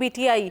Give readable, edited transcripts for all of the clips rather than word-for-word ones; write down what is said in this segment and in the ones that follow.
PTI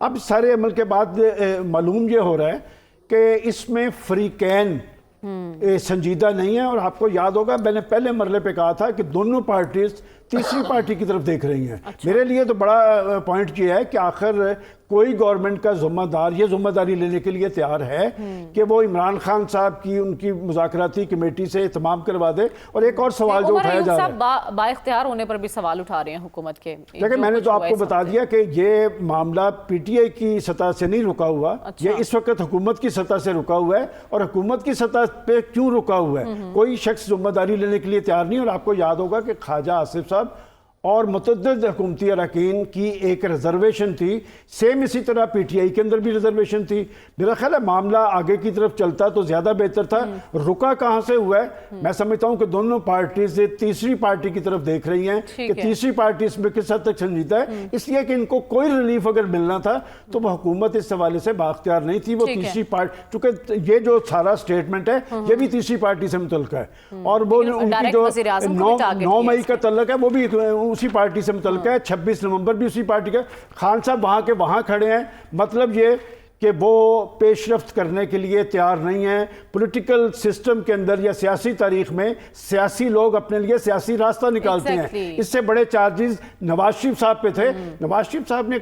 اب سارے عمل کے بعد معلوم یہ ہو رہا ہے کہ اس میں فریقین سنجیدہ نہیں ہے، اور آپ کو یاد ہوگا میں نے پہلے مرحلے پہ کہا تھا کہ دونوں پارٹیز تیسری پارٹی کی طرف دیکھ رہی ہیں۔ میرے لیے تو بڑا پوائنٹ یہ ہے کہ آخر کوئی گورنمنٹ کا ذمہ دار یہ ذمہ داری لینے کے لیے تیار ہے کہ وہ عمران خان صاحب کی ان کی مذاکراتی کمیٹی سے اہتمام کروا دے۔ اور ایک اور سوال جو اٹھایا جا رہا ہے، با اختیار ہونے پر بھی سوال اٹھا رہے ہیں حکومت کے۔ لیکن میں نے تو آپ کو بتا دیا کہ یہ معاملہ پی ٹی آئی کی سطح سے نہیں رکا ہوا، یہ اس وقت حکومت کی سطح سے رکا ہوا ہے، اور حکومت کی سطح پہ کیوں رکا ہوا ہے؟ کوئی شخص ذمہ داری لینے کے لیے تیار نہیں۔ اور آپ کو یاد ہوگا کہ خواجہ آصف صاحب اور متعدد حکومتی اراکین کی ایک ریزرویشن تھی، سیم اسی طرح پی ٹی آئی کے اندر بھی ریزرویشن تھی۔ میرا خیال ہے معاملہ آگے کی طرف چلتا تو زیادہ بہتر تھا۔ رکا کہاں سے ہوا ہے؟ میں سمجھتا ہوں کہ دونوں پارٹیز تیسری پارٹی کی طرف دیکھ رہی ہیں کہ تیسری پارٹی اس میں کس حد تک سنجیدہ ہے، اس لیے کہ ان کو کوئی ریلیف اگر ملنا تھا تو وہ حکومت اس حوالے سے بااختیار نہیں تھی، وہ تیسری پارٹی، چونکہ یہ جو سارا سٹیٹمنٹ ہے یہ بھی تیسری پارٹی سے متعلق ہے، اور وہ ان کی جو 9 مئی کا تعلق ہے وہ بھی اسی پارٹی سے متعلق ہے، 26 نومبر بھی اسی پارٹی کا۔ خان صاحب وہاں کے وہاں کھڑے ہیں، مطلب یہ کہ وہ پیش رفت کرنے کے لیے تیار نہیں ہیں۔ پولیٹیکل سسٹم کے اندر یا سیاسی تاریخ میں سیاسی لوگ اپنے لیے سیاسی راستہ نکالتے ہیں، اس سے بڑے چارجز نواز شریف صاحب پہ تھے۔ نواز شریف صاحب نے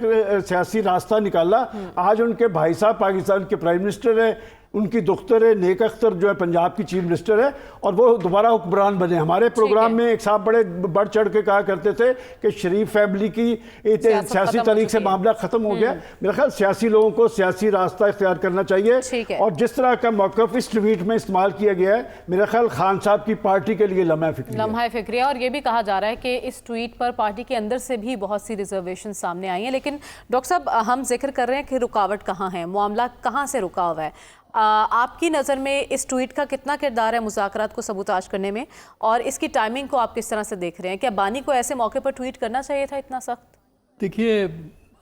سیاسی راستہ نکالا، آج ان کے بھائی صاحب پاکستان کے پرائم منسٹر ہیں، ان کی دختر ہے نیک اختر جو ہے پنجاب کی چیف منسٹر ہے، اور وہ دوبارہ حکمران بنے۔ ہمارے پروگرام میں ایک صاحب بڑے بڑھ چڑھ کے کہا کرتے تھے کہ شریف فیملی کی سیاسی تاریخ سے معاملہ ختم ہو گیا۔ میرا خیال سیاسی لوگوں کو سیاسی راستہ اختیار کرنا چاہیے، اور جس طرح کا موقف اس ٹویٹ میں استعمال کیا گیا ہے، میرا خیال خان صاحب کی پارٹی کے لیے لمحہ فکری ہے۔ اور یہ بھی کہا جا رہا ہے کہ اس ٹویٹ پر پارٹی کے اندر سے بھی بہت سی ریزرویشن سامنے آئی ہیں، لیکن ڈاکٹر صاحب ہم ذکر کر رہے ہیں کہ رکاوٹ کہاں ہے، معاملہ کہاں سے رکا ہوا ہے؟ آپ کی نظر میں اس ٹویٹ کا کتنا کردار ہے مذاکرات کو سبوتاژ کرنے میں، اور اس کی ٹائمنگ کو آپ کس طرح سے دیکھ رہے ہیں؟ کیا بانی کو ایسے موقع پر ٹویٹ کرنا چاہیے تھا اتنا سخت؟ دیکھیے،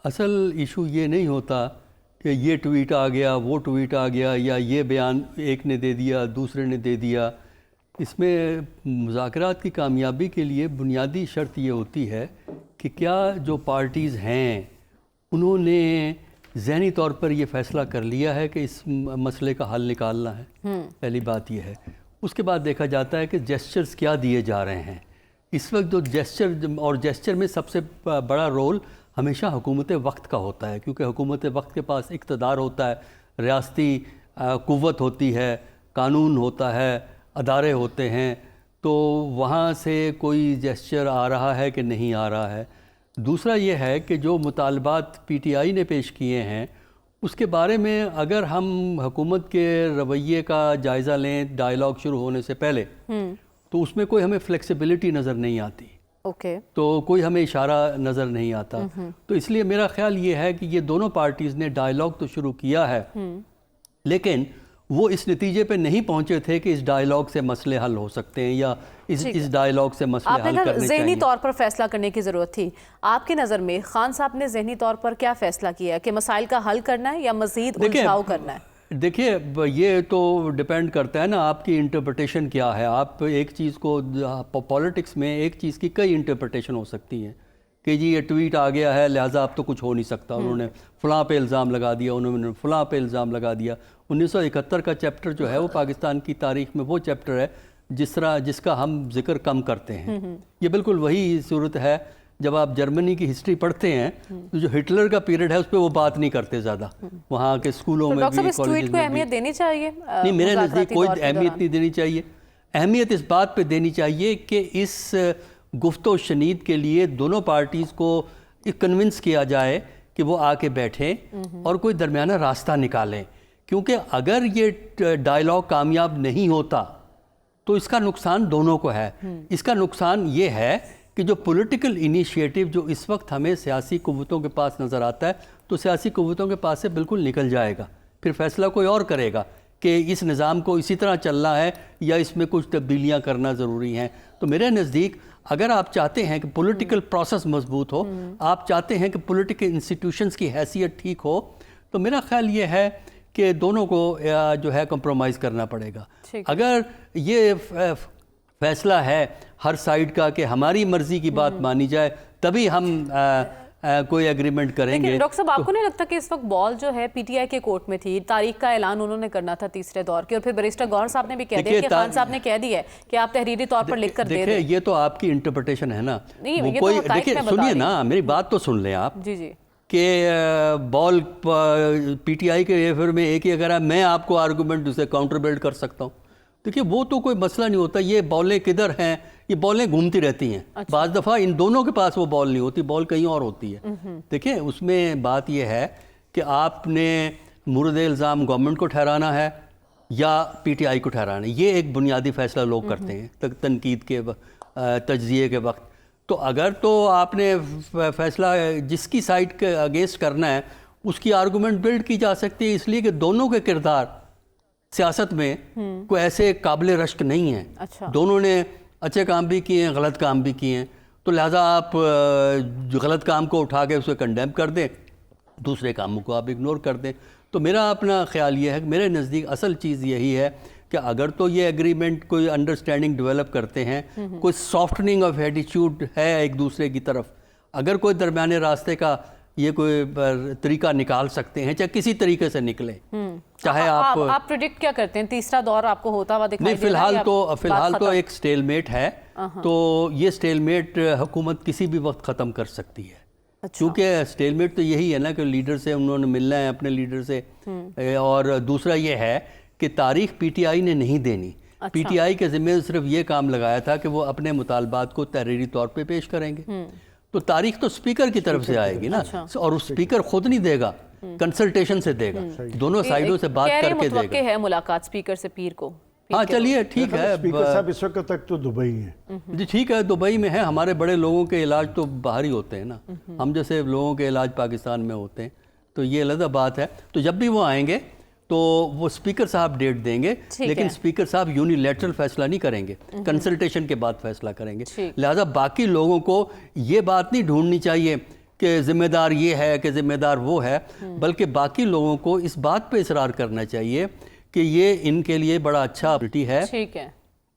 اصل ایشو یہ نہیں ہوتا کہ یہ ٹویٹ آ گیا، وہ ٹویٹ آ گیا، یا یہ بیان ایک نے دے دیا دوسرے نے دے دیا۔ اس میں مذاکرات کی کامیابی کے لیے بنیادی شرط یہ ہوتی ہے کہ کیا جو پارٹیز ہیں انہوں نے ذہنی طور پر یہ فیصلہ کر لیا ہے کہ اس مسئلے کا حل نکالنا ہے۔ پہلی بات یہ ہے۔ اس کے بعد دیکھا جاتا ہے کہ جیسچرز کیا دیے جا رہے ہیں اس وقت۔ جو جیسچر میں سب سے بڑا رول ہمیشہ حکومت وقت کا ہوتا ہے، کیونکہ حکومت وقت کے پاس اقتدار ہوتا ہے، ریاستی قوت ہوتی ہے، قانون ہوتا ہے، ادارے ہوتے ہیں، تو وہاں سے کوئی جیسچر آ رہا ہے کہ نہیں آ رہا ہے۔ دوسرا یہ ہے کہ جو مطالبات پی ٹی آئی نے پیش کیے ہیں اس کے بارے میں اگر ہم حکومت کے رویے کا جائزہ لیں ڈائیلاگ شروع ہونے سے پہلے، تو اس میں کوئی ہمیں فلیکسیبلٹی نظر نہیں آتی، تو کوئی ہمیں اشارہ نظر نہیں آتا۔ تو اس لیے میرا خیال یہ ہے کہ یہ دونوں پارٹیز نے ڈائیلاگ تو شروع کیا ہے، لیکن وہ اس نتیجے پہ نہیں پہنچے تھے کہ اس ڈائیلاگ سے مسئلے حل ہو سکتے ہیں، یا اس ڈائیلاگ سے مسئلے حل کرنے چاہیے۔ ذہنی طور پر فیصلہ کرنے کی ضرورت تھی۔ آپ کی نظر میں خان صاحب نے ذہنی طور پر کیا فیصلہ کیا ہے کہ مسائل کا حل کرنا ہے یا مزید الجھاؤ کرنا ہے؟ دیکھیے، یہ تو ڈیپینڈ کرتا ہے نا آپ کی انٹرپریٹیشن کیا ہے۔ آپ ایک چیز کو پولیٹکس میں ایک چیز کی کئی انٹرپریٹیشن ہو سکتی ہیں کہ جی یہ ٹویٹ آ گیا ہے لہٰذا اب تو کچھ ہو نہیں سکتا، انہوں نے فلاں پہ الزام لگا دیا، انہوں نے فلاں پہ الزام لگا دیا۔ 1971 کا چیپٹر جو ہے وہ پاکستان کی تاریخ میں وہ چیپٹر ہے جس کا ہم ذکر کم کرتے ہیں۔ یہ بالکل وہی صورت ہے جب آپ جرمنی کی ہسٹری پڑھتے ہیں تو جو ہٹلر کا پیریڈ ہے اس پہ وہ بات نہیں کرتے زیادہ، وہاں کے اسکولوں میں بھی، کالجز میں بھی۔ اہمیت دینی چاہیے؟ نہیں، میرے نزدیک کوئی اہمیت نہیں دینی چاہیے۔ اہمیت اس بات پہ دینی چاہیے کہ اس گفت و شنید کے لیے دونوں پارٹیز کو کنونس کیا جائے کہ وہ آ کے بیٹھیں اور کوئی درمیانہ راستہ نکالیں، کیونکہ اگر یہ ڈائیلاگ کامیاب نہیں ہوتا تو اس کا نقصان دونوں کو ہے۔ اس کا نقصان یہ ہے کہ جو پولیٹیکل انیشیٹو جو اس وقت ہمیں سیاسی قوتوں کے پاس نظر آتا ہے تو سیاسی قوتوں کے پاس سے بالکل نکل جائے گا، پھر فیصلہ کوئی اور کرے گا کہ اس نظام کو اسی طرح چلنا ہے یا اس میں کچھ تبدیلیاں کرنا ضروری ہیں۔ تو میرے نزدیک اگر آپ چاہتے ہیں کہ پولیٹیکل پروسیس مضبوط ہو، آپ چاہتے ہیں کہ پولیٹیکل انسٹیٹیوشنز کی حیثیت ٹھیک ہو، تو میرا خیال یہ ہے کہ دونوں کو جو ہے کمپرومائز کرنا پڑے گا۔ اگر یہ فیصلہ ہے ہر سائیڈ کا کہ ہماری مرضی کی بات مانی جائے تبھی ہم کوئی ایگریمنٹ کریں گے. لیکن ڈاکٹر صاحب آپ کو نہیں لگتا کہ اس وقت بال جو ہے پی ٹی آئی کے کورٹ میں تھی, تاریخ کا اعلان انہوں نے کرنا تھا تیسرے دور کی, اور پھر بیرسٹر گوہر صاحب نے بھی کہہ دیا کہ خان صاحب نے کہہ دیا ہے کہ آپ تحریری طور پر لکھ کر دے دیں. یہ تو آپ کی انٹرپریٹیشن ہے نا. دیکھیے سنیے نا, میری بات تو سن لیں آپ. جی کہ بال پی ٹی آئی کے فیور میں ایک ہی اگر ہے, میں آپ کو آرگومنٹ اسے کاؤنٹر بلڈ کر سکتا ہوں. دیکھیے وہ تو کوئی مسئلہ نہیں ہوتا. یہ بالیں کدھر ہیں, یہ بالیں گھومتی رہتی ہیں. بعض دفعہ ان دونوں کے پاس وہ بال نہیں ہوتی, بال کہیں اور ہوتی ہے. دیکھیں اس میں بات یہ ہے کہ آپ نے مورد الزام گورنمنٹ کو ٹھہرانا ہے یا پی ٹی آئی کو ٹھہرانا ہے. یہ ایک بنیادی فیصلہ لوگ کرتے ہیں تنقید کے تجزیے کے وقت. تو اگر تو آپ نے فیصلہ جس کی سائڈ کے اگینسٹ کرنا ہے اس کی آرگومنٹ بلڈ کی جا سکتی ہے, اس لیے کہ دونوں کے کردار سیاست میں کوئی ایسے قابل رشک نہیں ہیں. دونوں نے اچھے کام بھی کیے ہیں, غلط کام بھی کیے ہیں. تو لہٰذا آپ غلط کام کو اٹھا کے اسے کنڈیم کر دیں, دوسرے کاموں کو آپ اگنور کر دیں. تو میرا اپنا خیال یہ ہے کہ میرے نزدیک اصل چیز یہی ہے کہ اگر تو یہ ایگریمنٹ کوئی انڈرسٹینڈنگ ڈیولپ کرتے ہیں, کوئی سافٹننگ آف ایٹیچیوڈ ہے ایک دوسرے کی طرف, اگر کوئی درمیانے راستے کا یہ کوئی طریقہ نکال سکتے ہیں, چاہے کسی طریقے سے نکلے, چاہے آپ پریڈکٹ کیا کرتے ہیں تیسرا دور آپ کو ہوتا ہوا دکھائی دے رہا ہے؟ فی الحال تو ایک سٹیل میٹ ہے. تو یہ سٹیل میٹ حکومت کسی بھی وقت ختم کر سکتی ہے. کیونکہ سٹیل میٹ تو یہی ہے نا کہ لیڈر سے انہوں نے ملنا ہے اپنے لیڈر سے. اور دوسرا یہ ہے کہ تاریخ پی ٹی آئی نے نہیں دینی. پی ٹی آئی کے ذمہ صرف یہ کام لگایا تھا کہ وہ اپنے مطالبات کو تحریری طور پہ پیش کریں گے. تو تاریخ تو سپیکر کی طرف سے آئے گی نا, اور اس سپیکر خود نہیں دے گا, کنسلٹیشن سے دے گا, دونوں سائیڈوں سے بات کر کے دے گا. متوقع ہے ملاقات سپیکر سے پیر کو. ہاں چلیے ٹھیک ہے. سپیکر صاحب اس وقت تک تو دبئی ہیں. جی ٹھیک ہے, دبئی میں ہے. ہمارے بڑے لوگوں کے علاج تو باہر ہی ہوتے ہیں نا, ہم جیسے لوگوں کے علاج پاکستان میں ہوتے ہیں. تو یہ علیحدہ بات ہے. تو جب بھی وہ آئیں گے تو وہ سپیکر صاحب ڈیٹ دیں گے, لیکن سپیکر صاحب یونیلیٹرل فیصلہ نہیں کریں گے, کنسلٹیشن کے بعد فیصلہ کریں گے. لہذا باقی لوگوں کو یہ بات نہیں ڈھونڈنی چاہیے کہ ذمہ دار یہ ہے کہ ذمہ دار وہ ہے, بلکہ باقی لوگوں کو اس بات پہ اصرار کرنا چاہیے کہ یہ ان کے لیے بڑا اچھا اپرچونٹی ہے.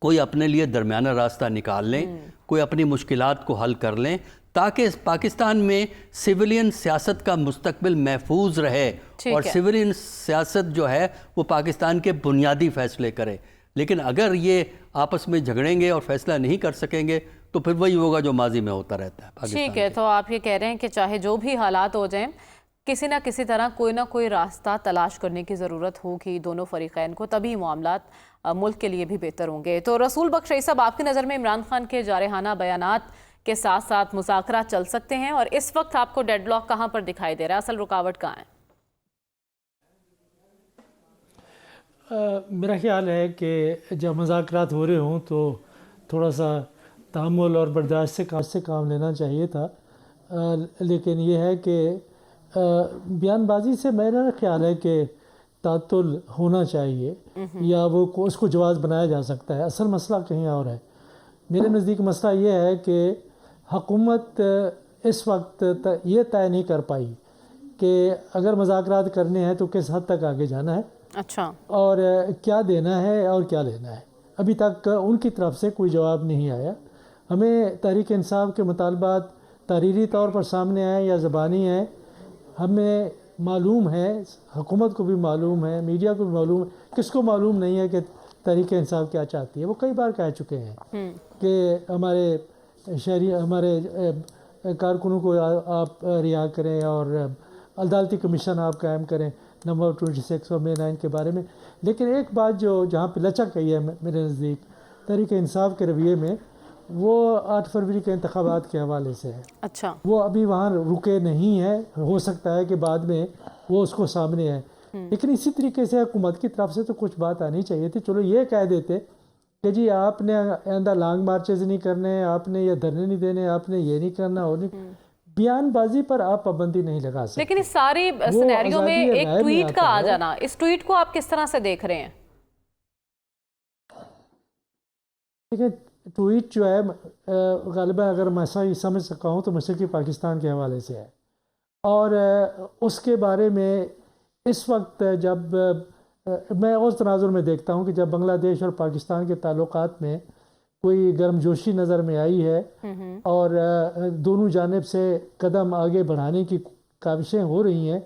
کوئی اپنے لیے درمیانہ راستہ نکال لیں, کوئی اپنی مشکلات کو حل کر لیں, تاکہ پاکستان میں سویلین سیاست کا مستقبل محفوظ رہے, اور سویلین سیاست جو ہے وہ پاکستان کے بنیادی فیصلے کرے. لیکن اگر یہ آپس میں جھگڑیں گے اور فیصلہ نہیں کر سکیں گے تو پھر وہی ہوگا جو ماضی میں ہوتا رہتا ہے. ٹھیک ہے, تو آپ یہ کہہ رہے ہیں کہ چاہے جو بھی حالات ہو جائیں, کسی نہ کسی طرح کوئی نہ کوئی راستہ تلاش کرنے کی ضرورت ہوگی دونوں فریقین کو, تبھی معاملات ملک کے لیے بھی بہتر ہوں گے. تو رسول بخش رئی صاحب, آپ کی نظر میں عمران خان کے جارحانہ بیانات کے ساتھ ساتھ مذاکرات چل سکتے ہیں, اور اس وقت آپ کو ڈیڈ لاک کہاں پر دکھائی دے رہا ہے, اصل رکاوٹ کہاں ہے؟ میرا خیال ہے کہ جب مذاکرات ہو رہے ہوں تو تھوڑا سا تحمل اور برداشت سے کام لینا چاہیے تھا. لیکن یہ ہے کہ بیان بازی سے میرا خیال ہے کہ تعطل ہونا چاہیے, یا وہ اس کو جواز بنایا جا سکتا ہے. اصل مسئلہ کہیں اور ہے. میرے نزدیک مسئلہ یہ ہے کہ حکومت اس وقت یہ طے نہیں کر پائی کہ اگر مذاکرات کرنے ہیں تو کس حد تک آگے جانا ہے, اور کیا دینا ہے اور کیا لینا ہے. ابھی تک ان کی طرف سے کوئی جواب نہیں آیا. ہمیں تحریک انصاف کے مطالبات تحریری طور پر سامنے آئے یا زبانی ہیں, ہمیں معلوم ہے, حکومت کو بھی معلوم ہے, میڈیا کو بھی معلوم ہے. کس کو معلوم نہیں ہے کہ تحریک انصاف کیا چاہتی ہے؟ وہ کئی بار کہہ چکے ہیں کہ ہمارے کارکنوں کو آپ رہا کریں اور عدالتی کمیشن آپ قائم کریں نمبر 26 اور 9 کے بارے میں. لیکن ایک بات جہاں پہ لچک گئی ہے میرے نزدیک تحریک انصاف کے رویے میں, وہ 8 فروری کے انتخابات کے حوالے سے ہے. وہ ابھی وہاں رکے نہیں ہیں. ہو سکتا ہے کہ بعد میں وہ اس کو سامنے ہے, لیکن اسی طریقے سے حکومت کی طرف سے تو کچھ بات آنی چاہیے تھی. چلو یہ کہہ دیتے کہ جی آپ نے آئندہ لانگ مارچز نہیں کرنے, آپ نے یہ دھرنے نہیں دینے, آپ نے یہ نہیں کرنا, اور نہیں. بیان بازی پر آپ پابندی نہیں لگا سکتے. لیکن اس ساری سینیریو میں ایک ٹویٹ کا آ جانا, اس ٹویٹ کو آپ کس طرح سے دیکھ رہے ہیں؟ دیکھیں, ٹویٹ جو ہے غالباً اگر میں صحیح سمجھ سکا ہوں تو مشرقی پاکستان کے حوالے سے ہے, اور اس کے بارے میں اس وقت جب میں اس تناظر میں دیکھتا ہوں کہ جب بنگلہ دیش اور پاکستان کے تعلقات میں کوئی گرمجوشی نظر میں آئی ہے اور دونوں جانب سے قدم آگے بڑھانے کی کاوشیں ہو رہی ہیں،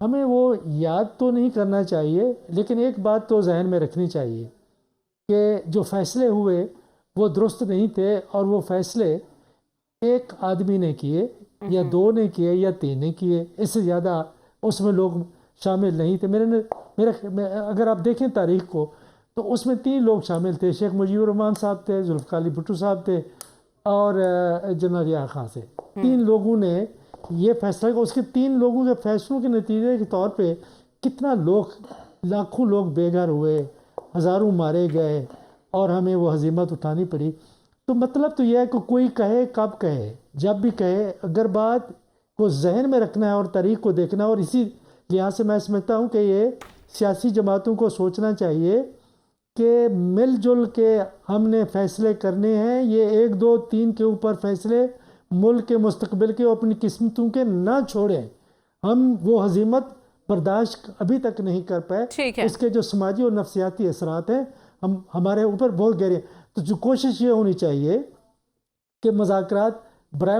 ہمیں وہ یاد تو نہیں کرنا چاہیے، لیکن ایک بات تو ذہن میں رکھنی چاہیے کہ جو فیصلے ہوئے وہ درست نہیں تھے، اور وہ فیصلے ایک آدمی نے کیے یا دو نے کیے یا تین نے کیے، اس سے زیادہ اس میں لوگ شامل نہیں تھے۔ اگر آپ دیکھیں تاریخ کو تو اس میں 3 لوگ شامل تھے، شیخ مجیب الرحمان صاحب تھے، ذوالفقار علی بھٹو صاحب تھے، اور جنرل یحییٰ خان سے۔ 3 لوگوں نے یہ فیصلہ کیا، اس کے 3 لوگوں کے فیصلوں کے نتیجے کے طور پہ کتنا لاکھوں لوگ بے گھر ہوئے، ہزاروں مارے گئے، اور ہمیں وہ ہزیمت اٹھانی پڑی۔ تو مطلب تو یہ ہے کہ کوئی کہے کب کہے، جب بھی کہے، اگر بات کو ذہن میں رکھنا ہے اور تاریخ کو دیکھنا، اور اسی لحاظ سے میں سمجھتا ہوں کہ یہ سیاسی جماعتوں کو سوچنا چاہیے کہ مل جل کے ہم نے فیصلے کرنے ہیں، یہ 1 2 3 کے اوپر فیصلے ملک کے مستقبل کے اپنی قسمتوں کے نہ چھوڑیں۔ ہم وہ ہزیمت برداشت ابھی تک نہیں کر پائے، اس کے جو سماجی اور نفسیاتی اثرات ہیں ہمارے اوپر بہت گہرے ہیں۔ تو جو کوشش یہ ہونی چاہیے کہ مذاکرات برائے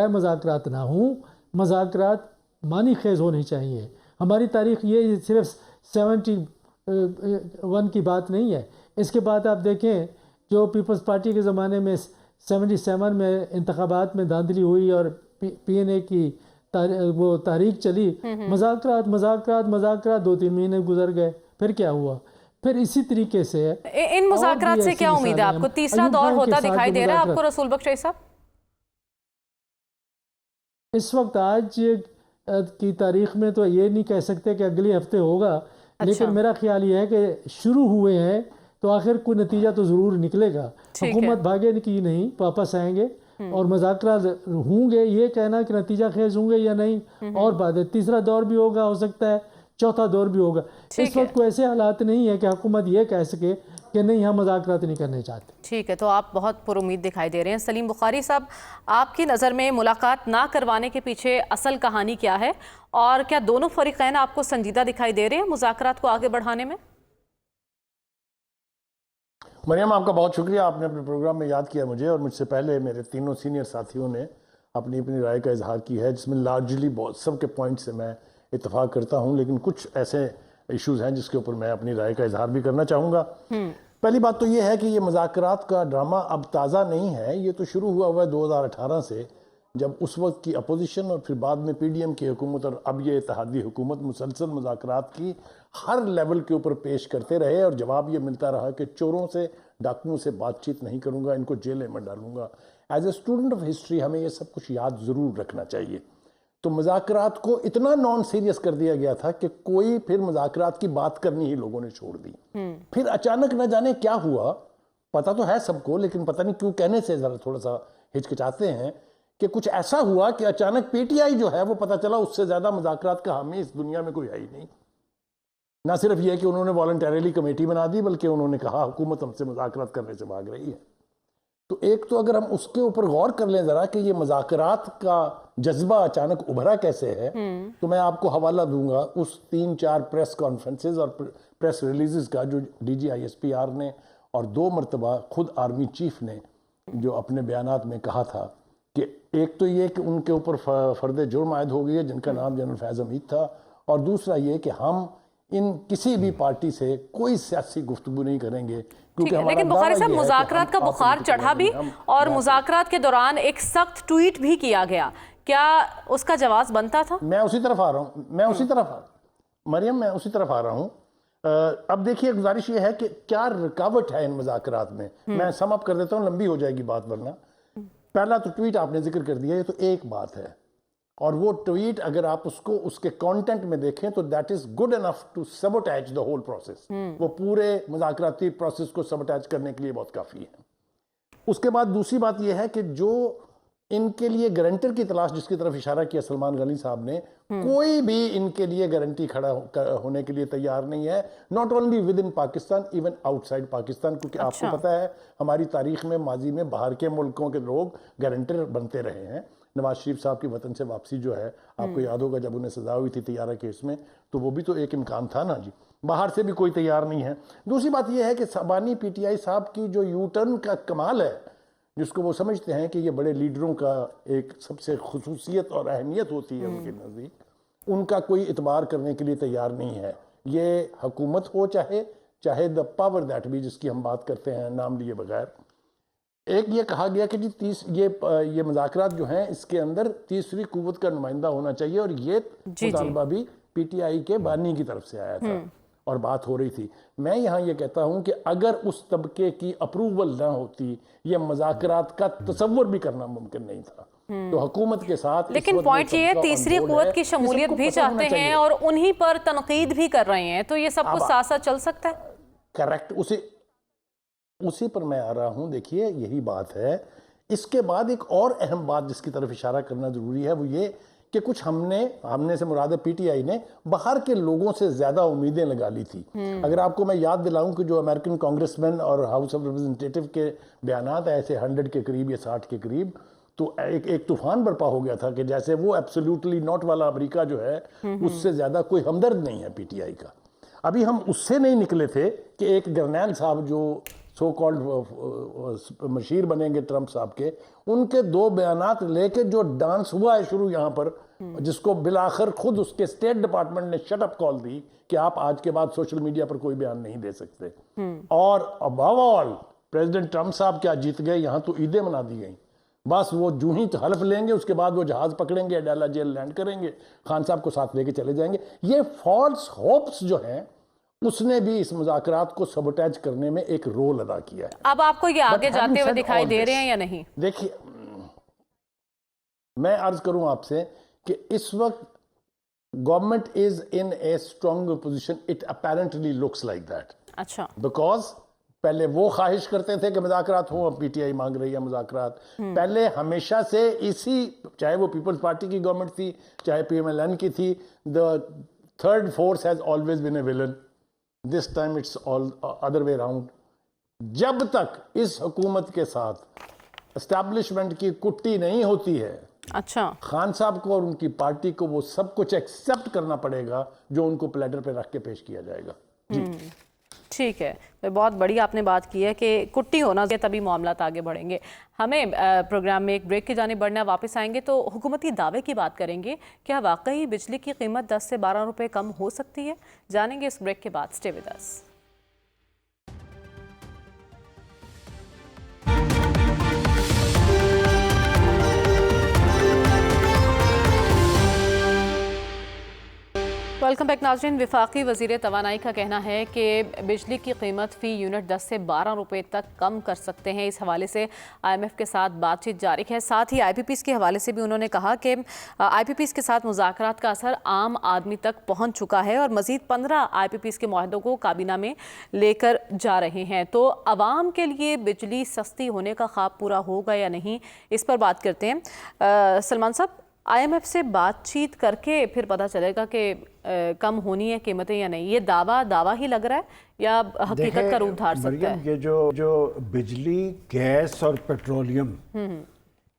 مذاکرات نہ ہوں، مذاکرات معنی خیز ہونے چاہیے۔ ہماری تاریخ یہ صرف 71 کی بات نہیں ہے، اس کے بعد آپ دیکھیں جو پیپلز پارٹی کے زمانے میں 77 میں انتخابات میں دھاندلی ہوئی اور پی این اے کی وہ تحریک چلی، مذاکرات 2-3 مہینے گزر گئے، پھر کیا ہوا؟ پھر اسی طریقے سے ان مذاکرات سے کیا امید ہے آپ کو؟ تیسرا دور ہوتا دکھائی دے رہا ہے آپ کو رسول بخش صاحب؟ اس وقت آج کی تاریخ میں تو یہ نہیں کہہ سکتے کہ اگلے ہفتے ہوگا، لیکن میرا خیال یہ ہے کہ شروع ہوئے ہیں تو آخر کوئی نتیجہ تو ضرور نکلے گا۔ حکومت بھاگے کی نہیں، واپس آئیں گے اور مذاکرات ہوں گے۔ یہ کہنا کہ نتیجہ خیز ہوں گے یا نہیں اور بات ہے، تیسرا دور بھی ہوگا، ہو سکتا ہے چوتھا دور بھی ہوگا۔ اس وقت کوئی ایسے حالات نہیں ہے کہ حکومت یہ کہہ سکے کہ نہیں ہم مذاکرات نہیں کرنے چاہتے۔ ٹھیک ہے، تو آپ بہت پر امید دکھائی دے رہے ہیں۔ سلیم بخاری صاحب، آپ کی نظر میں ملاقات نہ کروانے کے پیچھے اصل کہانی کیا ہے، اور کیا دونوں فریقین آپ کو سنجیدہ دکھائی دے رہے ہیں مذاکرات کو آگے بڑھانے میں؟ مریم، آپ کا بہت شکریہ، آپ نے اپنے پروگرام میں یاد کیا مجھے، اور مجھ سے پہلے میرے تینوں سینئر ساتھیوں نے اپنی رائے کا اظہار کی ہے، جس میں لارجلی بہت سب کے پوائنٹ سے میں اتفاق کرتا ہوں، لیکن کچھ ایسے ایشوز ہیں جس کے اوپر میں اپنی رائے کا اظہار بھی کرنا چاہوں گا۔ پہلی بات تو یہ ہے کہ یہ مذاکرات کا ڈرامہ اب تازہ نہیں ہے، یہ تو شروع ہوا ہے 2018 سے، جب اس وقت کی اپوزیشن اور پھر بعد میں پی ڈی ایم کی حکومت اور اب یہ اتحادی حکومت مسلسل مذاکرات کی ہر لیول کے اوپر پیش کرتے رہے، اور جواب یہ ملتا رہا کہ چوروں سے ڈاکوؤں سے بات چیت نہیں کروں گا، ان کو جیلیں میں ڈالوں گا۔ As a student of history ہمیں یہ سب کچھ یاد ضرور رکھنا چاہیے۔ تو مذاکرات کو اتنا نان سیریس کر دیا گیا تھا کہ کوئی پھر مذاکرات کی بات کرنی ہی لوگوں نے چھوڑ دی۔ پھر اچانک نہ جانے کیا ہوا، پتہ تو ہے سب کو، لیکن پتہ نہیں کیوں کہنے سے ذرا تھوڑا سا ہچکچاتے ہیں، کہ کچھ ایسا ہوا کہ اچانک پی ٹی آئی جو ہے وہ پتہ چلا اس سے زیادہ مذاکرات کا حامی اس دنیا میں کوئی ہے ہی نہیں۔ نہ صرف یہ کہ انہوں نے والنٹیریلی کمیٹی بنا دی، بلکہ انہوں نے کہا حکومت ہم سے مذاکرات کرنے سے بھاگ رہی ہے۔ تو ایک تو اگر ہم اس کے اوپر غور کر لیں ذرا کہ یہ مذاکرات کا جذبہ اچانک ابھرا کیسے ہے، تو میں آپ کو حوالہ دوں گا اس 3-4 پریس کانفرنسز اور پریس ریلیزز کا جو D G I S P R نے اور 2 مرتبہ خود آرمی چیف نے جو اپنے بیانات میں کہا تھا کہ ایک تو یہ کہ ان کے اوپر فرد جرم عائد ہو گئی ہے جن کا نام جنرل فیض حمید تھا، اور دوسرا یہ کہ ہم کسی بھی پارٹی سے کوئی سیاسی گفتگو نہیں کریں گے، لیکن بخاری صاحب مذاکرات کا بخار چڑھا بھی، اور مذاکرات کے دوران ایک سخت ٹویٹ بھی کیا گیا، کیا اس کا جواز بنتا تھا؟ میں اسی طرف آ رہا ہوں مریم، میں اسی طرف آ رہا ہوں۔ اب دیکھیے گزارش یہ ہے کہ کیا رکاوٹ ہے ان مذاکرات میں، میں سم اپ کر دیتا ہوں، لمبی ہو جائے گی بات ورنہ۔ پہلا تو ٹویٹ آپ نے ذکر کر دیا، یہ تو ایک بات ہے، اور وہ ٹویٹ اگر آپ اس کو اس کے کانٹینٹ میں دیکھیں تو that is good enough to sabotage the whole process, وہ پورے مذاکراتی پروسیس کو سیبوٹیج کرنے کے لیے بہت کافی ہے۔ اس کے بعد دوسری بات یہ ہے کہ جو ان کے لیے گارنٹر کی تلاش جس کی طرف اشارہ کیا سلمان غنی صاحب نے، کوئی بھی ان کے لیے گارنٹی کھڑا ہونے کے لیے تیار نہیں ہے، not only with in Pakistan, even out side Pakistan, کیونکہ آپ کو پتہ ہے ہماری تاریخ میں ماضی میں باہر کے ملکوں کے لوگ گارنٹر بنتے رہے ہیں۔ نواز شریف صاحب کی وطن سے واپسی جو ہے، آپ کو یاد ہوگا جب انہیں سزا ہوئی تھی طیارہ کیس میں، تو وہ بھی تو ایک امکان تھا نا جی۔ باہر سے بھی کوئی تیار نہیں ہے. دوسری بات یہ ہے کہ بانی پی ٹی آئی صاحب کی جو یو ٹرن کا کمال ہے، جس کو وہ سمجھتے ہیں کہ یہ بڑے لیڈروں کا ایک سب سے خصوصیت اور اہمیت ہوتی ہے ان کے نزدیک، ان کا کوئی اعتبار کرنے کے لیے تیار نہیں ہے. یہ حکومت ہو چاہے دا پاور دیٹ بھی، جس کی ہم بات کرتے ہیں نام لیے بغیر. ایک یہ کہا گیا کہ جی یہ مذاکرات جو ہیں اس کے اندر تیسری قوت کا نمائندہ ہونا چاہیے، اور یہ مطالبہ بھی پی ٹی آئی کے بانی کی طرف سے آیا تھا اور بات ہو رہی تھی. میں یہاں یہ کہتا ہوں کہ اگر اس طبقے کی اپروول نہ ہوتی، یہ مذاکرات کا تصور بھی کرنا ممکن نہیں تھا. تو حکومت کے ساتھ لیکن پوائنٹ یہ ہے تیسری قوت کی شمولیت بھی چاہتے ہیں اور انہی پر تنقید بھی کر رہے ہیں، تو یہ سب کچھ ساتھ ساتھ چل سکتا ہے. کریکٹ، اسی پر میں آ رہا ہوں. دیکھیے یہی بات ہے. اس کے بعد ایک اور اہم بات جس کی طرف اشارہ کرنا ضروری ہے وہ یہ کہ کچھ ہم نے سے مراد پی ٹی آئی نے باہر کے لوگوں سے زیادہ امیدیں لگا لی تھی. اگر آپ کو میں یاد دلاؤں کہ جو امریکن کانگریس مین اور ہاؤس آف ریپرزنٹیٹیو کے بیانات ایسے 100 کے قریب یا 60 کے قریب، تو ایک طوفان برپا ہو گیا تھا کہ جیسے وہ ایبسلیوٹلی ناٹ والا امریکہ جو ہے اس سے زیادہ کوئی ہمدرد نہیں ہے پی ٹی آئی کا. ابھی ہم اس سے نہیں نکلے تھے کہ ایک گرنیل صاحب جو سو کالڈ مشیر بنیں گے ٹرمپ صاحب کے، ان کے 2 بیانات لے کے جو ڈانس ہوا ہے شروع یہاں پر، جس کو بالآخر خود اس کے اسٹیٹ ڈپارٹمنٹ نے شٹ اپ کال دی کہ آپ آج کے بعد سوشل میڈیا پر کوئی بیان نہیں دے سکتے. اور ابو آل پریزیڈنٹ ٹرمپ صاحب کیا جیت گئے، یہاں تو عیدیں منا دی گئیں. بس وہ جو ہی حلف لیں گے اس کے بعد وہ جہاز پکڑیں گے، ڈالا جیل لینڈ کریں گے، خان صاحب کو ساتھ لے کے چلے جائیں گے. یہ فالس ہوپس جو ہیں اس نے بھی اس مذاکرات کو سبوٹیج کرنے میں ایک رول ادا کیا ہے. اب آپ کو یہ آگے جاتے ہوئے دکھائی دے رہے ہیں یا نہیں؟ دیکھیے میں عرض کروں آپ سے کہ اس وقت government is in a strong position. It apparently looks like that. اچھا. بیکاز پہلے وہ خواہش کرتے تھے کہ مذاکرات ہوں، اب پی ٹی آئی مانگ رہی ہے مذاکرات. پہلے ہمیشہ سے اسی، چاہے وہ پیپلز پارٹی کی گورنمنٹ تھی چاہے پی ایم ایل این کی تھی، the third force has always been a villain. This time it's all other way around. جب تک اس حکومت کے ساتھ اسٹیبلشمنٹ کی کٹی نہیں ہوتی ہے، اچھا، خان صاحب کو اور ان کی پارٹی کو وہ سب کچھ ایکسیپٹ کرنا پڑے گا جو ان کو پلیٹر پہ رکھ کے پیش کیا جائے گا. جی ٹھیک ہے. بہت بڑی آپ نے بات کی ہے کہ کٹی ہونا چاہیے تبھی معاملات آگے بڑھیں گے. ہمیں پروگرام میں ایک بریک کی جانب بڑھنا، واپس آئیں گے تو حکومتی دعوے کی بات کریں گے. کیا واقعی بجلی کی قیمت 10 سے 12 روپے کم ہو سکتی ہے؟ جانیں گے اس بریک کے بعد. Stay with us. Welcome back ناظرین. وفاقی وزیر توانائی کا کہنا ہے کہ بجلی کی قیمت فی یونٹ 10 سے 12 روپے تک کم کر سکتے ہیں. اس حوالے سے آئی ایم ایف کے ساتھ بات چیت جاری ہے. ساتھ ہی آئی پی پیز کے حوالے سے بھی انہوں نے کہا کہ آئی پی پیز کے ساتھ مذاکرات کا اثر عام آدمی تک پہنچ چکا ہے اور مزید 15 آئی پی پیز کے معاہدوں کو کابینہ میں لے کر جا رہے ہیں. تو عوام کے لیے بجلی سستی ہونے کا خواب پورا ہوگا یا نہیں، اس پر بات کرتے ہیں. سلمان صاحب، آئی ایم ایف سے بات چیت کر کے پھر پتہ چلے گا کہ کم ہونی ہے قیمتیں یا نہیں. یہ دعویٰ ہی لگ رہا ہے یا حقیقت کا روپ دھار سکتا ہے؟ یہ جو بجلی، گیس اور پیٹرولیم،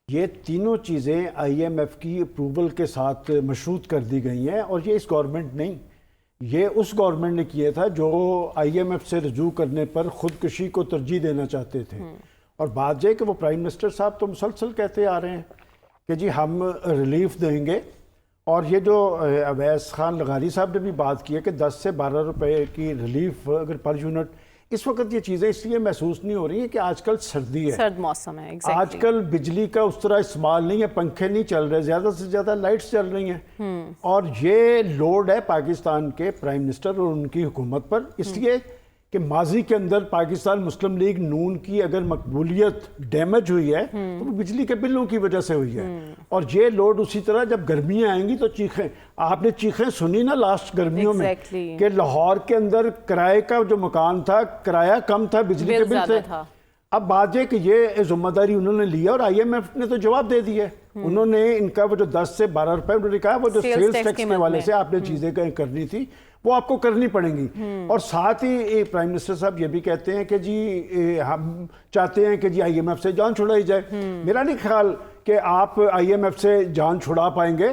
یہ تینوں چیزیں آئی ایم ایف کی اپروول کے ساتھ مشروط کر دی گئی ہیں. اور یہ اس گورنمنٹ نہیں، یہ اس گورنمنٹ نے کیا تھا جو آئی ایم ایف سے رجوع کرنے پر خودکشی کو ترجیح دینا چاہتے تھے. اور بات یہ کہ وہ پرائم منسٹر صاحب تو مسلسل کہتے آ رہے ہیں کہ جی ہم ریلیف دیں گے. اور یہ جو اویس خان لغاری صاحب نے بھی بات کی ہے کہ 10 سے 12 روپے کی ریلیف اگر پر یونٹ، اس وقت یہ چیزیں اس لیے محسوس نہیں ہو رہی ہیں کہ آج کل سردی ہے، سرد موسم ہے. آج کل بجلی کا اس طرح استعمال نہیں ہے، پنکھے نہیں چل رہے، زیادہ سے زیادہ لائٹس چل رہی ہیں. اور یہ لوڈ ہے پاکستان کے پرائم منسٹر اور ان کی حکومت پر، اس لیے کہ ماضی کے اندر پاکستان مسلم لیگ نون کی اگر مقبولیت ڈیمیج ہوئی ہے تو وہ بجلی کے بلوں کی وجہ سے ہوئی ہے. اور یہ لوڈ اسی طرح جب گرمیاں آئیں گی تو چیخیں، آپ نے چیخیں سنی نا لاسٹ گرمیوں میں کہ لاہور کے اندر کرائے کا جو مکان تھا کرایہ کم تھا بجلی کے بل سے. اب بات یہ کہ یہ ذمہ داری انہوں نے لیا اور آئی ایم ایف نے تو جواب دے دیا. انہوں نے ان کا وہ جو 10 سے 12 روپے انہوں نے کہا وہ جو سیلز ٹیکس کے حوالے سے آپ نے چیزیں کرنی تھی وہ آپ کو کرنی پڑیں گی. اور ساتھ ہی پرائم منسٹر صاحب یہ بھی کہتے ہیں کہ جی ہم چاہتے ہیں کہ جی آئی ایم ایف سے جان چھڑائی جائے. میرا نہیں خیال کہ آپ آئی ایم ایف سے جان چھڑا پائیں گے.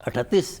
38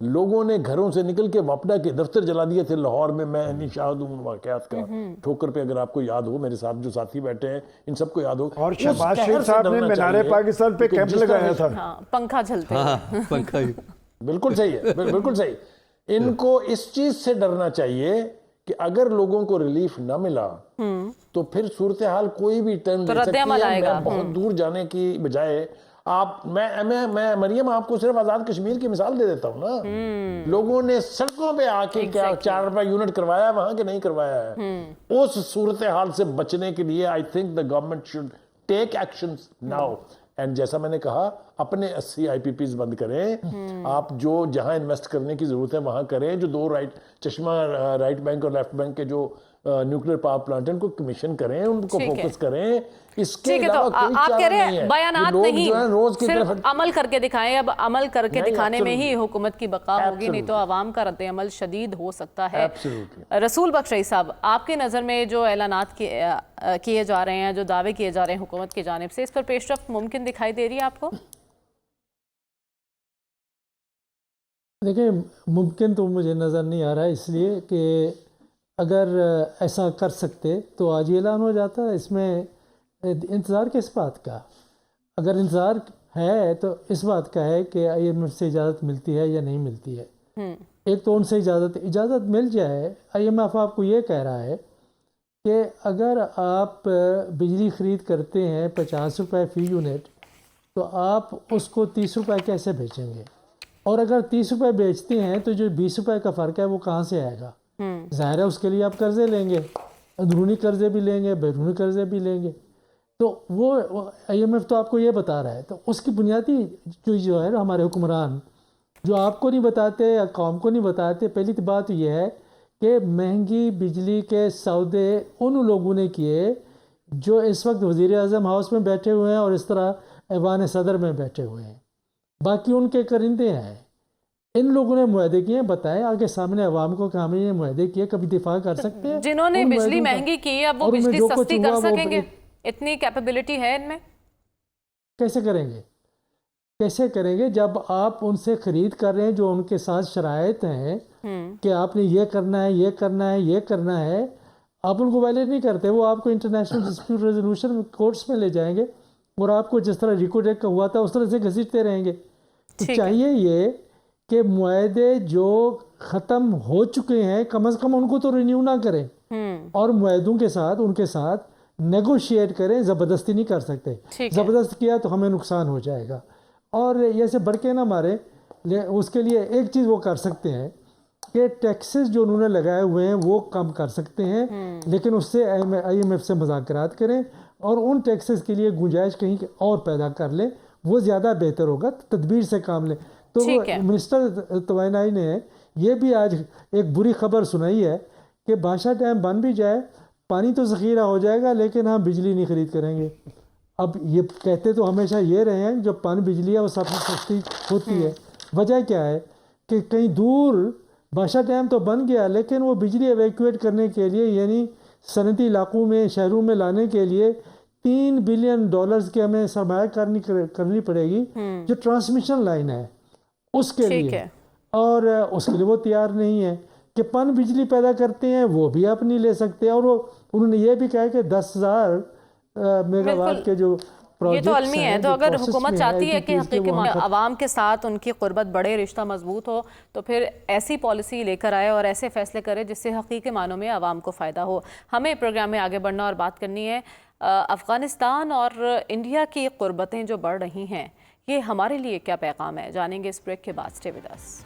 لوگوں نے گھروں سے نکل کے وپڈا کے دفتر جلا دیے تھے لاہور میں. میں شاہد ہوں واقعات کا. ٹھوکر پہ اگر آپ کو یاد ہو, میرے ساتھ جو ساتھی بیٹھے ہیں ان سب کو یاد ہو. اور شہباز شریف صاحب نے مینار پاکستان پہ کیمپ لگایا تھا. پنکھا جھلتے ہوئے. پنکھا ہی. بالکل صحیح ہے, بالکل صحیح. ان کو اس چیز سے ڈرنا چاہیے کہ اگر لوگوں کو ریلیف نہ ملا تو پھر صورتحال کوئی بھی ٹرن لے سکتی ہے. میں بہت دور جانے کی بجائے میں مریم آپ کو صرف آزاد کشمیر کی مثال دے دیتا ہوں نا. لوگوں نے سڑکوں پہ آ کے کیا 4 روپے یونٹ کروایا وہاں کہ نہیں کروایا ہے. اس صورتحال سے بچنے کے لیے I think the government should take actions now. And جیسا میں نے کہا اپنے 80 آئی پی پیز بند کریں. آپ جو جہاں انویسٹ کرنے کی ضرورت ہے وہاں کریں. جو 2 چشمہ رائٹ بینک اور لیفٹ بینک کے جو نیوکلیر پاور پلانٹ ہیں ان کو کمیشن کریں, ان کو فوکس کریں. اس کے علاوہ کوئی آپ چارہ کہہ رہے نہیں ہیں ہے. بیانات لوگ نہیں, جو ہیں روز کی صرف طرف عمل کر کے دکھائیں. اب عمل کر کے دکھانے میں ہی حکومت کی بقا ہوگی, نہیں تو عوام کا رد عمل شدید ہو سکتا ہے. رسول بخش رئیس صاحب, آپ کی نظر میں جو اعلانات کیے جا رہے ہیں, جو دعوے کیے جا رہے ہیں حکومت کی جانب سے, اس پر پیش رفت ممکن دکھائی دے رہی ہے آپ کو؟ دیکھیں, ممکن تو مجھے نظر نہیں آ رہا ہے, اس لیے کہ اگر ایسا کر سکتے تو آج اعلان ہو جاتا. اس میں انتظار کس بات کا؟ اگر انتظار ہے تو اس بات کا ہے کہ آئی ایم ایف سے اجازت ملتی ہے یا نہیں ملتی ہے. ایک تو ان سے اجازت مل جائے. آئی ایم ایف آپ کو یہ کہہ رہا ہے کہ اگر آپ بجلی خرید کرتے ہیں 50 روپے فی یونٹ تو آپ اس کو 30 روپے کیسے بیچیں گے؟ اور اگر 30 روپے بیچتے ہیں تو جو 20 روپے کا فرق ہے وہ کہاں سے آئے گا؟ ظاہر ہے اس کے لیے آپ قرضے لیں گے, اندرونی قرضے بھی لیں گے, بیرونی قرضے بھی لیں گے. تو وہ آئی ایم ایف تو آپ کو یہ بتا رہا ہے. تو اس کی بنیادی جو ہے ہمارے حکمران جو آپ کو نہیں بتاتے یا قوم کو نہیں بتاتے, پہلی بات یہ ہے کہ مہنگی بجلی کے سودے ان لوگوں نے کیے جو اس وقت وزیر اعظم ہاؤس میں بیٹھے ہوئے ہیں اور اس طرح ایوان صدر میں بیٹھے ہوئے ہیں. باقی ان کے کرندے ہیں. ان لوگوں نے معاہدے کیے, بتائیں آگے سامنے عوام کو کہ ہم نے یہ معاہدے کیے, کبھی دفاع کر سکتے ہیں؟ جنہوں نے بجلی مہنگی کی ہے اب وہ بجلی سستی کر سکیں گے؟ اتنی کیپیبلٹی ہے ان میں؟ کیسے کریں گے؟ کیسے کریں گے جب آپ ان سے خرید کر رہے ہیں جو ان کے ساتھ شرائط ہیں کہ آپ نے یہ کرنا ہے, یہ کرنا ہے, یہ کرنا ہے, آپ ان کو ویلیڈ نہیں کرتے. وہ آپ کو انٹرنیشنل ڈسپیوٹ ریزولوشن کورٹس میں لے جائیں گے اور آپ کو جس طرح ریکو ڈیک کا ہوا تھا اس طرح سے گھسیٹتے رہیں گے. تو چاہیے یہ کہ معاہدے جو ختم ہو چکے ہیں کم از کم ان کو تو رینیو نہ کریں اور معاہدوں کے ساتھ ان کے ساتھ نیگوشیٹ کریں. زبردستی نہیں کر سکتے, زبردست کیا تو ہمیں نقصان ہو جائے گا. اور ایسے بڑکے نہ مارے. اس کے لیے ایک چیز وہ کر سکتے ہیں کہ ٹیکسز جو انہوں نے لگائے ہوئے ہیں وہ کم کر سکتے ہیں, لیکن اس سے آئی ایم ایف سے مذاکرات کریں اور ان ٹیکسز کے لیے گنجائش کہیں اور پیدا کر لیں. وہ زیادہ بہتر ہوگا, تدبیر سے کام لیں. تو منسٹر توانائی نے یہ بھی آج ایک بری خبر سنائی ہے کہ بادشاہ ڈیم بن بھی جائے, پانی تو ذخیرہ ہو جائے گا لیکن ہم بجلی نہیں خرید کریں گے. اب یہ کہتے تو ہمیشہ یہ رہے ہیں جو پانی بجلی ہے وہ سب سے سستی ہوتی ہے. وجہ کیا ہے کہ کہیں دور بادشاہ ڈیم تو بن گیا لیکن وہ بجلی ایویکویٹ کرنے کے لیے یعنی صنعتی علاقوں میں شہروں میں لانے کے لیے $3 بلین کی ہمیں سرمایہ کرنی پڑے گی جو ٹرانسمیشن لائن ہے اس کے لیے. اور اس کے لیے وہ تیار نہیں ہے کہ پن بجلی پیدا کرتے ہیں وہ بھی آپ نہیں لے سکتے. اور وہ انہوں نے یہ بھی کہا کہ 10,000 میگا واٹ کے جو یہ تو علمی ہے. تو اگر حکومت چاہتی ہے کہ حقیقی عوام کے ساتھ ان کی قربت بڑھے, رشتہ مضبوط ہو, تو پھر ایسی پالیسی لے کر آئے اور ایسے فیصلے کرے جس سے حقیقی معنوں میں عوام کو فائدہ ہو. ہمیں پروگرام میں آگے بڑھنا اور بات کرنی ہے افغانستان اور انڈیا کی قربتیں جو بڑھ رہی ہیں, یہ ہمارے لیے کیا پیغام ہے؟ جانیں گے اس بریک کے بعد. Stay with us.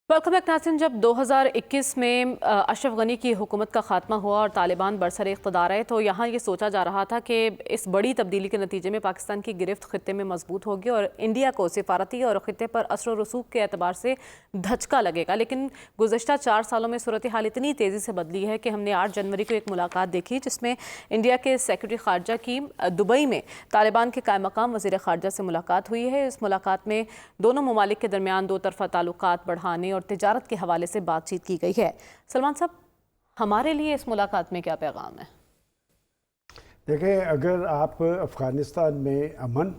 Welcome back ناظرین. جب 2021 میں اشرف غنی کی حکومت کا خاتمہ ہوا اور طالبان برسر اقتدار آئے تو یہاں یہ سوچا جا رہا تھا کہ اس بڑی تبدیلی کے نتیجے میں پاکستان کی گرفت خطے میں مضبوط ہوگی اور انڈیا کو سفارتی اور خطے پر اثر و رسوخ کے اعتبار سے دھچکا لگے گا. لیکن گزشتہ 4 سالوں میں صورتحال اتنی تیزی سے بدلی ہے کہ ہم نے 8 جنوری کو ایک ملاقات دیکھی جس میں انڈیا کے سیکرٹری خارجہ کی دبئی میں طالبان کے قائم مقام وزیر خارجہ سے ملاقات ہوئی ہے. اس ملاقات میں دونوں ممالک کے درمیان 2 طرفہ تعلقات بڑھانے اور تجارت کے حوالے سے بات چیت کی گئی ہے۔ سلمان صاحب، ہمارے لیے اس ملاقات میں کیا پیغام ہے؟ دیکھیں، اگر آپ افغانستان میں امن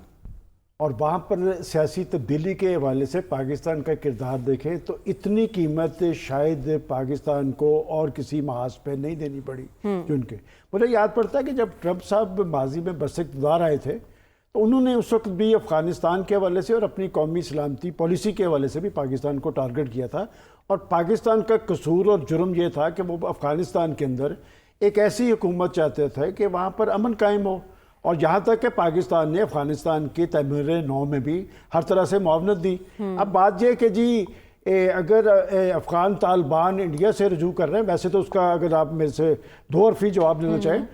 اور وہاں پر سیاسی تبدیلی کے حوالے سے پاکستان کا کردار دیکھیں تو اتنی قیمت شاید پاکستان کو اور کسی محاذ پہ نہیں دینی پڑی جن کے۔ مجھے یاد پڑتا ہے کہ جب ٹرمپ صاحب ماضی میں بس اقتدار آئے تھے تو انہوں نے اس وقت بھی افغانستان کے حوالے سے اور اپنی قومی سلامتی پالیسی کے حوالے سے بھی پاکستان کو ٹارگٹ کیا تھا، اور پاکستان کا قصور اور جرم یہ تھا کہ وہ افغانستان کے اندر ایک ایسی حکومت چاہتے تھے کہ وہاں پر امن قائم ہو، اور یہاں تک کہ پاکستان نے افغانستان کی تعمیر نو میں بھی ہر طرح سے معاونت دی۔ اب بات یہ کہ جی اگر افغان طالبان انڈیا سے رجوع کر رہے ہیں، ویسے تو اس کا اگر آپ میرے سے دو حرفی جواب لینا چاہیں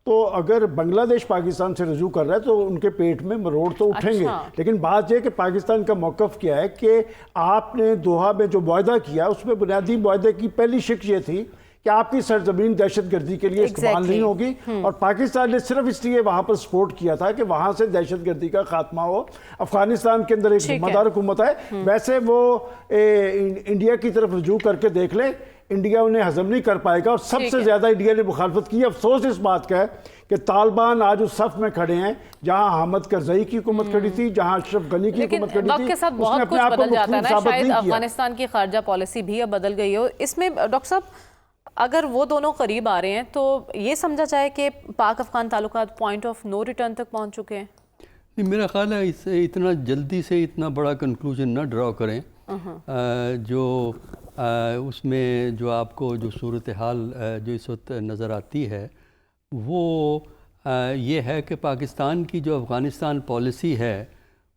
تو اگر بنگلہ دیش پاکستان سے رجوع کر رہا ہے تو ان کے پیٹ میں مروڑ تو اٹھیں گے، لیکن بات یہ کہ پاکستان کا موقف کیا ہے کہ آپ نے دوحہ میں جو معاہدہ کیا اس میں بنیادی معاہدے کی پہلی شق یہ تھی کہ آپ کی سرزمین دہشت گردی کے لیے استعمال نہیں ہوگی، اور پاکستان نے صرف اس لیے وہاں پر سپورٹ کیا تھا کہ وہاں سے دہشت گردی کا خاتمہ ہو۔ افغانستان کے اندر ایک ذمہ دار حکومت ہے، ویسے وہ انڈیا کی طرف رجوع کر کے دیکھ لیں، انڈیا انہیں ہضم نہیں کر پائے گا، اور سب سے زیادہ انڈیا نے مخالفت کی۔ افسوس اس بات کا ہے کہ طالبان آج اس صف میں کھڑے ہیں جہاں حامد کرزئی کی حکومت کھڑی تھی، جہاں اشرف غنی کی حکومت کھڑی تھی۔ وقت کے ساتھ بہت کچھ بدل جاتا ہے نا، شاید افغانستان کی خارجہ پالیسی بھی اب بدل گئی ہو۔ اس میں ڈاکٹر صاحب اگر وہ دونوں قریب آ رہے ہیں تو یہ سمجھا جائے کہ پاک افغان تعلقات پوائنٹ آف نو ریٹرن تک پہنچ چکے ہیں؟ نہیں، میرا خیال ہے اس سے اتنا جلدی سے اتنا بڑا کنکلوژن نہ ڈرا کریں۔ جو اس میں جو آپ کو جو صورتحال جو اس وقت نظر آتی ہے وہ یہ ہے کہ پاکستان کی جو افغانستان پالیسی ہے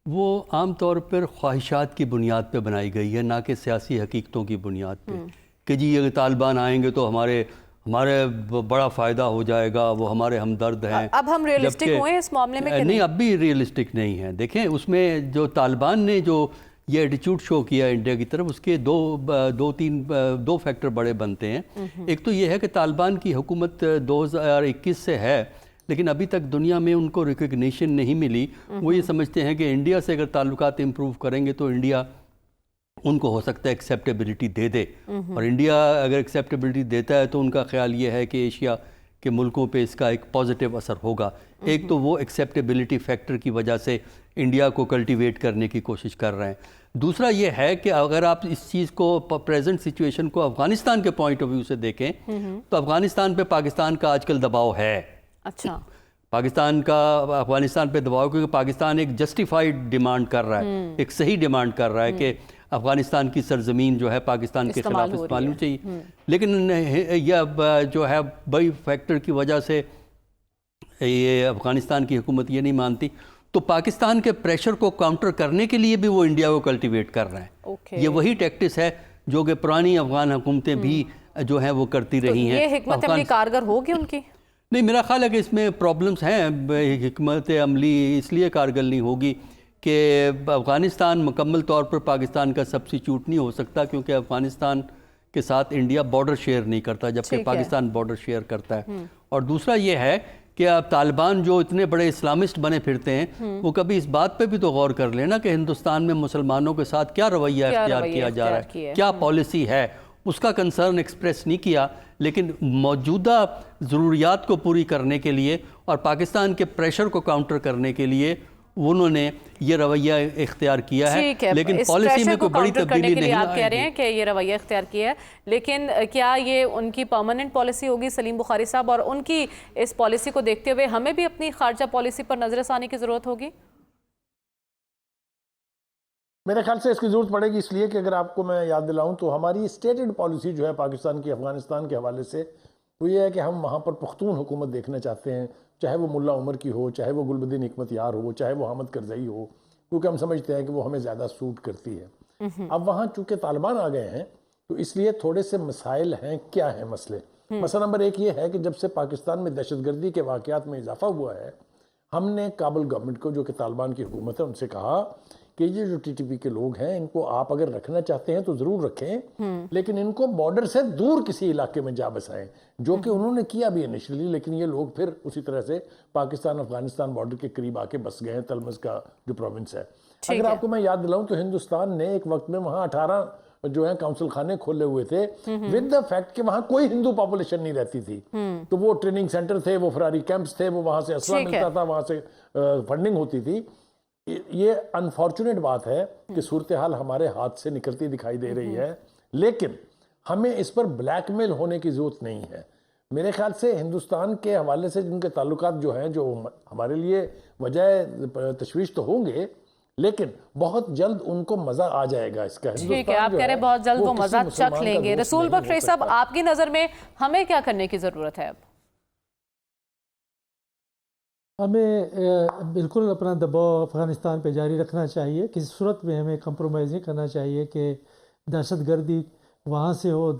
وہ عام طور پر خواہشات کی بنیاد پہ بنائی گئی ہے، نہ کہ سیاسی حقیقتوں کی بنیاد پہ، کہ جی یہ طالبان آئیں گے تو ہمارے بڑا فائدہ ہو جائے گا، وہ ہمارے ہمدرد ہیں۔ اب ہم ریئلسٹک ہوئے اس معاملے میں کہ نہیں؟ اب بھی ریئلسٹک نہیں ہے۔ دیکھیں، اس میں جو طالبان نے جو یہ ایٹیچیوڈ شو کیا انڈیا کی طرف، اس کے دو فیکٹر بڑے بنتے ہیں۔ ایک تو یہ ہے کہ طالبان کی حکومت 2021 سے ہے، لیکن ابھی تک دنیا میں ان کو ریکگنیشن نہیں ملی۔ وہ یہ سمجھتے ہیں کہ انڈیا سے اگر تعلقات امپروو کریں گے تو انڈیا ان کو ہو سکتا ہے ایکسیپٹیبلٹی دے دے، اور انڈیا اگر ایکسیپٹیبلٹی دیتا ہے تو ان کا خیال یہ ہے کہ ایشیا کے ملکوں پہ اس کا ایک پازیٹیو اثر ہوگا۔ ایک تو وہ ایکسیپٹیبلٹی فیکٹر کی وجہ سے انڈیا کو کلٹیویٹ کرنے کی کوشش کر رہے ہیں۔ دوسرا یہ ہے کہ اگر آپ اس چیز کو پریزنٹ سچویشن کو افغانستان کے پوائنٹ آف ویو سے دیکھیں تو افغانستان پہ پاکستان کا آج کل دباؤ ہے۔ اچھا، پاکستان کا افغانستان پہ دباؤ، کیونکہ پاکستان ایک جسٹیفائڈ ڈیمانڈ کر رہا ہے، ایک صحیح ڈیمانڈ کر رہا ہے کہ افغانستان کی سرزمین جو ہے پاکستان کے خلاف استعمال ہونی چاہیے، لیکن یہ جو ہے بڑی فیکٹر کی وجہ سے یہ افغانستان کی حکومت یہ نہیں مانتی، تو پاکستان کے پریشر کو کاؤنٹر کرنے کے لیے بھی وہ انڈیا کو کلٹیویٹ کر رہے ہیں۔ یہ وہی ٹیکٹس ہے جو کہ پرانی افغان حکومتیں بھی جو ہیں وہ کرتی رہی ہیں۔ یہ حکمت عملی کارگر ہوگی ان کی؟ نہیں، میرا خیال ہے کہ اس میں پرابلمز ہیں۔ حکمت عملی اس لیے کارگر نہیں ہوگی کہ افغانستان مکمل طور پر پاکستان کا سبسٹیچیوٹ نہیں ہو سکتا، کیونکہ افغانستان کے ساتھ انڈیا بارڈر شیئر نہیں کرتا جبکہ پاکستان بارڈر شیئر کرتا ہے۔ اور دوسرا یہ ہے کہ اب طالبان جو اتنے بڑے اسلامسٹ بنے پھرتے ہیں وہ کبھی اس بات پہ بھی تو غور کر لینا کہ ہندوستان میں مسلمانوں کے ساتھ کیا رویہ اختیار کیا جا رہا ہے، کیا پالیسی ہے، اس کا کنسرن ایکسپریس نہیں کیا۔ لیکن موجودہ ضروریات کو پوری کرنے کے لیے اور پاکستان کے پریشر کو کاؤنٹر کرنے کے لیے انہوں نے یہ رویہ اختیار کیا ہے، لیکن پالیسی میں کوئی بڑی تبدیلی نہیں آپ کہہ رہے ہیں کہ یہ رویہ اختیار کیا ہے، لیکن کیا یہ ان کی پرماننٹ پالیسی ہوگی سلیم بخاری صاحب؟ اور ان کی اس پالیسی کو دیکھتے ہوئے ہمیں بھی اپنی خارجہ پالیسی پر نظر ثانی کی ضرورت ہوگی؟ میرے خیال سے اس کی ضرورت پڑے گی، اس لیے کہ اگر آپ کو میں یاد دلاؤں تو ہماری اسٹیٹڈ پالیسی جو ہے پاکستان کی افغانستان کے حوالے سے وہ یہ ہے کہ ہم وہاں پر پختون حکومت دیکھنا چاہتے ہیں، چاہے وہ ملا عمر کی ہو، چاہے وہ گلبدین حکمت یار ہو، چاہے وہ حامد کرزئی ہو، کیونکہ ہم سمجھتے ہیں کہ وہ ہمیں زیادہ سوٹ کرتی ہے۔ اب وہاں چونکہ طالبان آ گئے ہیں تو اس لیے تھوڑے سے مسائل ہیں۔ کیا ہیں مسئلے؟ مسئلہ نمبر ایک یہ ہے کہ جب سے پاکستان میں دہشت گردی کے واقعات میں اضافہ ہوا ہے، ہم نے کابل گورنمنٹ کو، جو کہ طالبان کی حکومت ہے، ان سے کہا کہ یہ جو ٹی ٹی پی کے لوگ ہیں ان کو آپ اگر رکھنا چاہتے ہیں تو ضرور رکھیں، لیکن ان کو بارڈر سے دور کسی علاقے میں جا بسائیں، جو کہ انہوں نے کیا بھی انیشلی، لیکن یہ لوگ پھر اسی طرح سے پاکستان افغانستان بارڈر کے قریب آ کے بس گئے ہیں، تلمز کا جو پروونس ہے۔ اگر آپ کو میں یاد دلاؤں تو ہندوستان نے ایک وقت میں وہاں 18 جو ہیں کاؤنسل خانے کھولے ہوئے تھے ود دا فیکٹ کہ وہاں کوئی ہندو پاپولیشن نہیں رہتی تھی. تو وہ ٹریننگ سینٹر تھے, وہ فراری کیمپس تھے, وہ وہاں سے اسلحہ ملتا تھا, وہاں سے فنڈنگ ہوتی تھی. یہ انفارچونیٹ بات ہے کہ صورتحال ہمارے ہاتھ سے نکلتی دکھائی دے رہی ہے, لیکن ہمیں اس پر بلیک میل ہونے کی ضرورت نہیں ہے. میرے خیال سے ہندوستان کے حوالے سے جن کے تعلقات جو ہیں, جو ہمارے لیے وجہ تشویش تو ہوں گے, لیکن بہت جلد ان کو مزہ آ جائے گا اس کا. ٹھیک ہے, آپ کہہ رہے ہیں بہت جلد وہ مزہ چکھ لیں گے. رسول بخش رئی صاحب, آپ کی نظر میں ہمیں کیا کرنے کی ضرورت ہے اب؟ ہمیں بالکل اپنا دباؤ افغانستان پہ جاری رکھنا چاہیے. کسی صورت میں ہمیں کمپرومائز نہیں کرنا چاہیے کہ دہشت گردی وہاں سے ہو,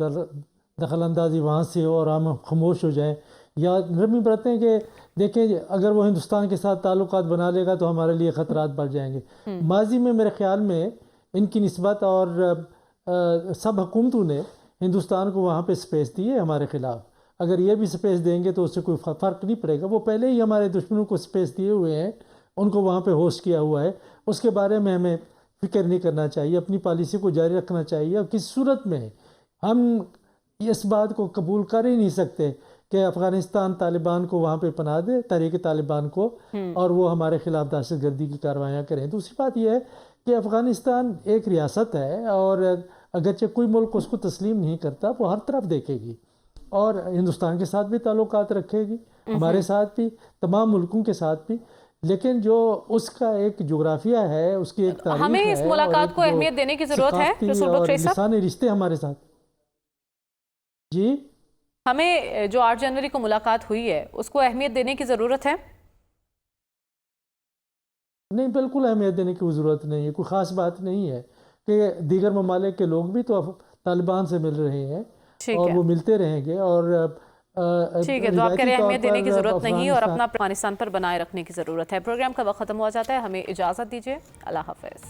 دخل اندازی وہاں سے ہو اور ہم خاموش ہو جائیں, یا نرمی برتیں کہ دیکھیں اگر وہ ہندوستان کے ساتھ تعلقات بنا لے گا تو ہمارے لیے خطرات بڑھ جائیں گے. ماضی میں میرے خیال میں ان کی نسبت اور سب حکومتوں نے ہندوستان کو وہاں پہ سپیس دی ہے ہمارے خلاف. اگر یہ بھی سپیس دیں گے تو اس سے کوئی فرق نہیں پڑے گا. وہ پہلے ہی ہمارے دشمنوں کو سپیس دیے ہوئے ہیں, ان کو وہاں پہ ہوسٹ کیا ہوا ہے. اس کے بارے میں ہمیں فکر نہیں کرنا چاہیے, اپنی پالیسی کو جاری رکھنا چاہیے. اور کس صورت میں ہم اس بات کو قبول کر ہی نہیں سکتے کہ افغانستان طالبان کو وہاں پہ پناہ دے, تحریک طالبان کو, اور وہ ہمارے خلاف دہشت گردی کی کارروائیاں کریں. دوسری بات یہ ہے کہ افغانستان ایک ریاست ہے, اور اگرچہ کوئی ملک اس کو تسلیم نہیں کرتا, وہ ہر طرف دیکھے گی اور ہندوستان کے ساتھ بھی تعلقات رکھے گی, ہمارے ساتھ بھی, تمام ملکوں کے ساتھ بھی. لیکن جو اس کا ایک جغرافیہ ہے, اس کی ایک تاریخ ہے, ہمیں اس ملاقات کو اہمیت دینے کی ضرورت ہے رسول بخش رئی صاحب. لسانی رشتے ہمارے ساتھ. جی, ہمیں جو 8 جنوری کو ملاقات ہوئی ہے اس کو اہمیت دینے کی ضرورت ہے. نہیں, بالکل اہمیت دینے کی ضرورت نہیں ہے. کوئی خاص بات نہیں ہے کہ دیگر ممالک کے لوگ بھی تو طالبان سے مل رہے ہیں اور وہ ملتے رہیں گے. اور ٹھیک ہے, تو آپ کہہ رہے ہیں اہمیت دینے کی ضرورت نہیں اور اپنا افغانستان پر بنائے رکھنے کی ضرورت ہے. پروگرام کا وقت ختم ہو جاتا ہے, ہمیں اجازت دیجیے. اللہ حافظ.